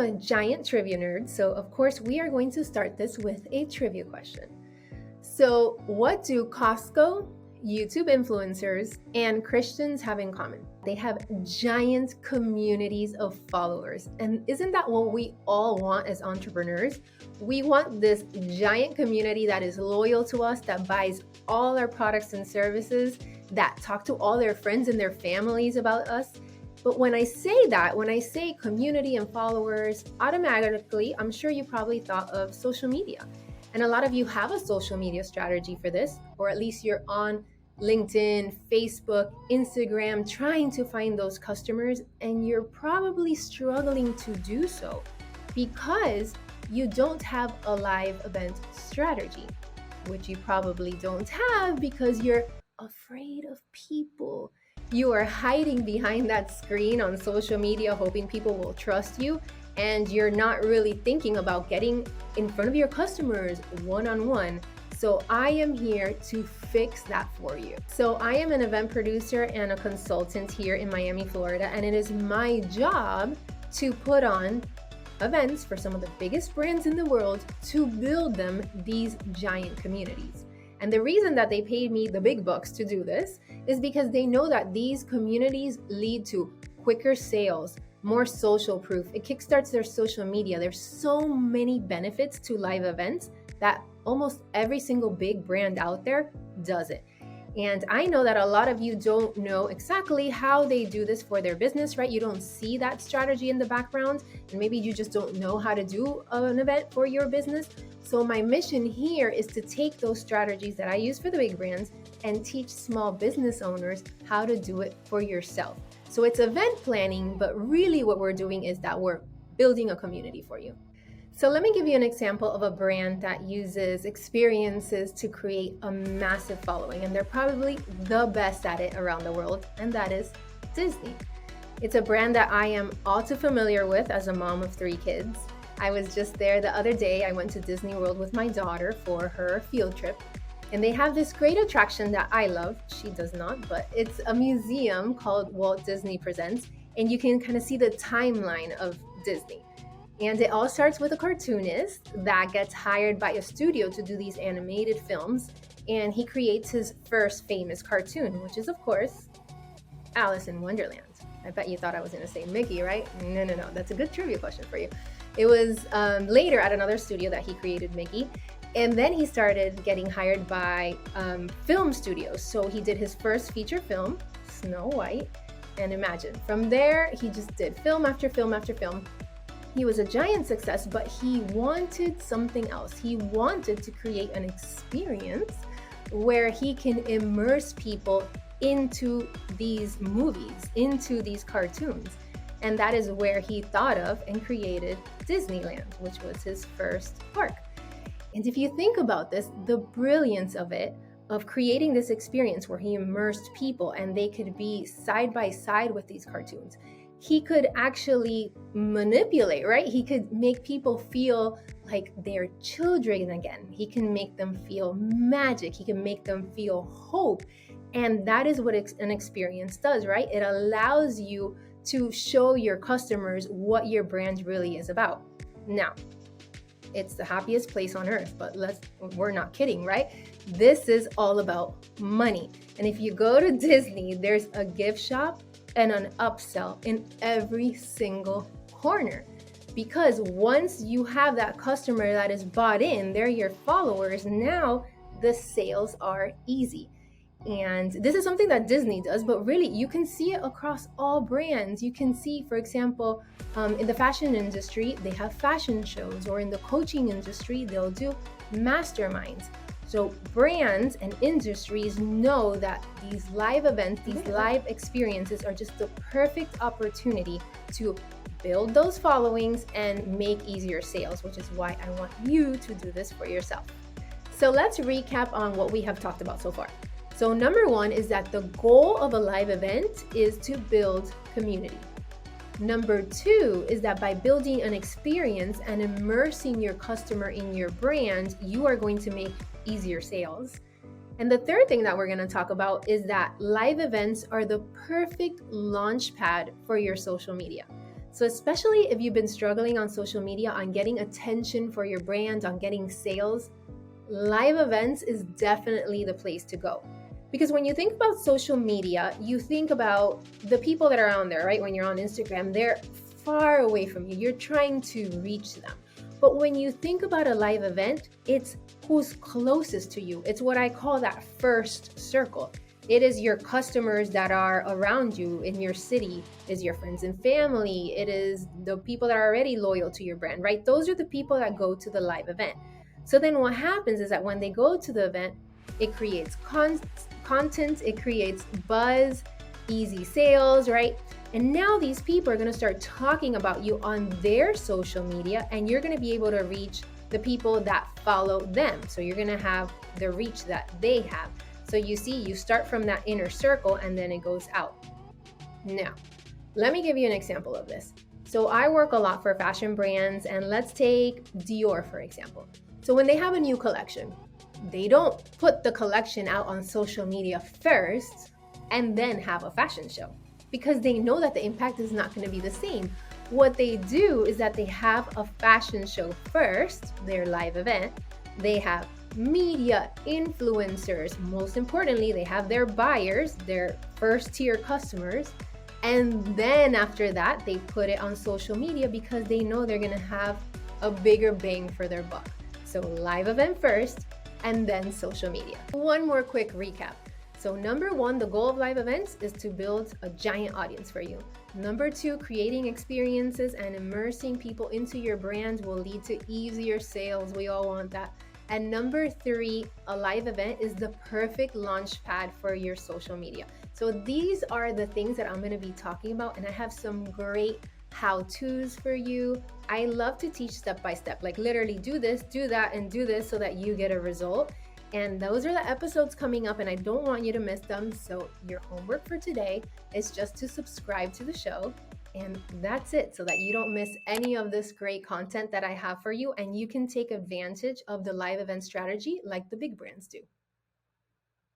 a giant trivia nerd, so of course we are going to start this with a trivia question. So, what do Costco, YouTube influencers, and Christians have in common? They have giant communities of followers. And isn't that what we all want as entrepreneurs? We want this giant community that is loyal to us, that buys all our products and services, that talk to all their friends and their families about us. But when I say community and followers, automatically, I'm sure you probably thought of social media. And a lot of you have a social media strategy for this, or at least you're on LinkedIn, Facebook, Instagram, trying to find those customers, and you're probably struggling to do so because you don't have a live event strategy, which you probably don't have because you're afraid of people. You are hiding behind that screen on social media, hoping people will trust you, and you're not really thinking about getting in front of your customers one-on-one. So I am here to fix that for you. So I am an event producer and a consultant here in Miami, Florida, and it is my job to put on events for some of the biggest brands in the world to build them these giant communities. And the reason that they paid me the big bucks to do this is because they know that these communities lead to quicker sales, more social proof. It kickstarts their social media. There's so many benefits to live events that almost every single big brand out there does it. And I know that a lot of you don't know exactly how they do this for their business, right? You don't see that strategy in the background, and maybe you just don't know how to do an event for your business. So my mission here is to take those strategies that I use for the big brands and teach small business owners how to do it for yourself. So it's event planning, but really what we're doing is that we're building a community for you. So let me give you an example of a brand that uses experiences to create a massive following, and they're probably the best at it around the world, and that is Disney. It's a brand that I am all too familiar with as a mom of 3 kids. I was just there the other day. I went to Disney World with my daughter for her field trip, and they have this great attraction that I love. She does not, but it's a museum called Walt Disney Presents, and you can kind of see the timeline of Disney. And it all starts with a cartoonist that gets hired by a studio to do these animated films. And he creates his first famous cartoon, which is, of course, Alice in Wonderland. I bet you thought I was going to say Mickey, right? No. That's a good trivia question for you. It was later at another studio that he created Mickey. And then he started getting hired by film studios. So he did his first feature film, Snow White. And imagine, from there, he just did film after film after film. He was a giant success, but he wanted something else. He wanted to create an experience where he can immerse people into these movies, into these cartoons. And that is where he thought of and created Disneyland, which was his first park. And if you think about this, the brilliance of it, of creating this experience where he immersed people and they could be side by side with these cartoons, he could actually manipulate, right? He could make people feel like they're children again. He can make them feel magic. He can make them feel hope. And that is what an experience does, right? It allows you to show your customers what your brand really is about. Now, it's the happiest place on earth, but we're not kidding, right? This is all about money. And if you go to Disney, there's a gift shop and an upsell in every single corner. Because once you have that customer that is bought in, they're your followers, now the sales are easy. And this is something that Disney does, but really you can see it across all brands. You can see, for example, in the fashion industry, they have fashion shows, or in the coaching industry, they'll do masterminds. So brands and industries know that these live events, these live experiences are just the perfect opportunity to build those followings and make easier sales, which is why I want you to do this for yourself. So let's recap on what we have talked about so far. So number 1 is that the goal of a live event is to build community. Number 2 is that by building an experience and immersing your customer in your brand, you are going to make easier sales. And the third thing that we're going to talk about is that live events are the perfect launch pad for your social media. So especially if you've been struggling on social media on getting attention for your brand, on getting sales, live events is definitely the place to go. Because when you think about social media, you think about the people that are on there, right? When you're on Instagram, they're far away from you. You're trying to reach them. But when you think about a live event, it's who's closest to you. It's what I call that first circle. It is your customers that are around you in your city, is your friends and family, it is the people that are already loyal to your brand, right? Those are the people that go to the live event. So then what happens is that when they go to the event, it creates content, it creates buzz, easy sales, right? And now these people are going to start talking about you on their social media, and you're going to be able to reach the people that follow them. So you're going to have the reach that they have. So you see, you start from that inner circle and then it goes out. Now, let me give you an example of this. So I work a lot for fashion brands, and let's take Dior, for example. So when they have a new collection, they don't put the collection out on social media first and then have a fashion show, because they know that the impact is not going to be the same. What they do is that they have a fashion show first, their live event. They have media influencers. Most importantly, they have their buyers, their first tier customers. And then after that, they put it on social media because they know they're going to have a bigger bang for their buck. So live event first and then social media. One more quick recap. So number one, the goal of live events is to build a giant audience for you. Number two, creating experiences and immersing people into your brand will lead to easier sales. We all want that. And number three, a live event is the perfect launch pad for your social media. So these are the things that I'm going to be talking about, and I have some great how-tos for you. I love to teach step by step, like literally do this, do that, and do this so that you get a result. And those are the episodes coming up, and I don't want you to miss them. So your homework for today is just to subscribe to the show. And that's it, so that you don't miss any of this great content that I have for you, and you can take advantage of the live event strategy like the big brands do.